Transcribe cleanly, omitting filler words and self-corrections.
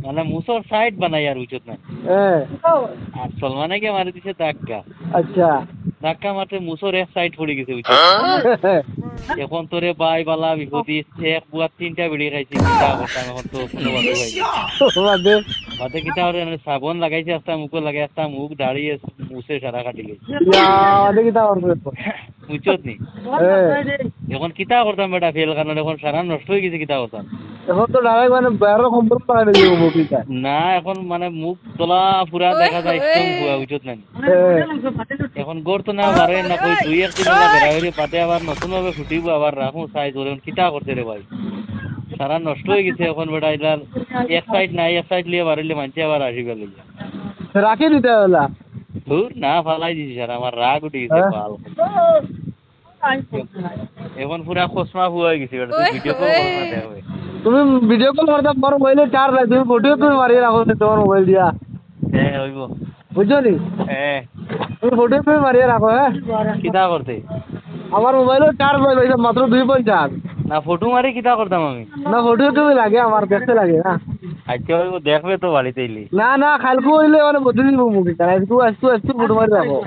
মানে মুসর সাইড বানাই আর উচিত না। আর সলমানে কে মারি দিছে ধাক্কা। আচ্ছা ধাক্কা মারতে মুসর এক সাইড পড়ে গেছে উচিত। এখন তোরে বাই বালা বিপদি এক বুয়া 3টা বিড়ি খাইছি কিতা করতাম এখন তো কোনো বাধা পাইছি। বাদে কিতা করে সাবন লাগাইছে একটা মুখে লাগাই একটা মুখ দাঁড়িয়ে মুছে সারা কাটি গেছে বুঝছত নি। এখন কিতা করতাম বেটা ফেল কারণ এখন সারা নষ্ট হয়ে গেছে কিতা করতাম। এখন তো ডাইরেক্ট মানে বাইরের সম্পর্ক লাগাই দিল মুভিটা। না এখন মানে মুখ তোলা পুরা দেখা যায় একদম পুরা বুঝছত না। এখন গড় তো না পারে না কই 2-1 দিন বেড়া হইলে পাতে আবার নতুন ভাবে ফুটিব আবার রাখুন সাইজ ওরে কিতা করতে রে ভাই সারা নষ্ট হয়ে গেছে এখন বেটা এটার এক সাইড নাই এক সাইড লিয়ে বাড়িলে মানছে আবার আসিবে লিয়া রাখি দিতে হলা ধুর না ফালাই দিছি স্যার আমার রাগ উঠে গেছে পাল এখন পুরা খসমা হয়ে গেছে বেটা ভিডিও কল করতে হবে। তুমি ভিডিও কল করতে তোমার মোবাইলে চার্জ নাই তুমি ফটো তুমি মারিয়ে রাখো তোমার মোবাইল দিয়া। হ্যাঁ হইব বুঝছো নি হ্যাঁ তুমি ফটো তুমি মারিয়ে রাখো। হ্যাঁ কিতা করতে আমার মোবাইলে চার্জ নাই ভাই মাত্র 2.4 না ফটো মারি কিতা করতাম আমি না ফটো তুমি লাগে আমার দেখতে লাগে না। আজকে হইব দেখবে তো বাড়িতে এলি না না কালকে হইলে মানে বদলে দিব মুখে আজকে ফটো মারি রাখো।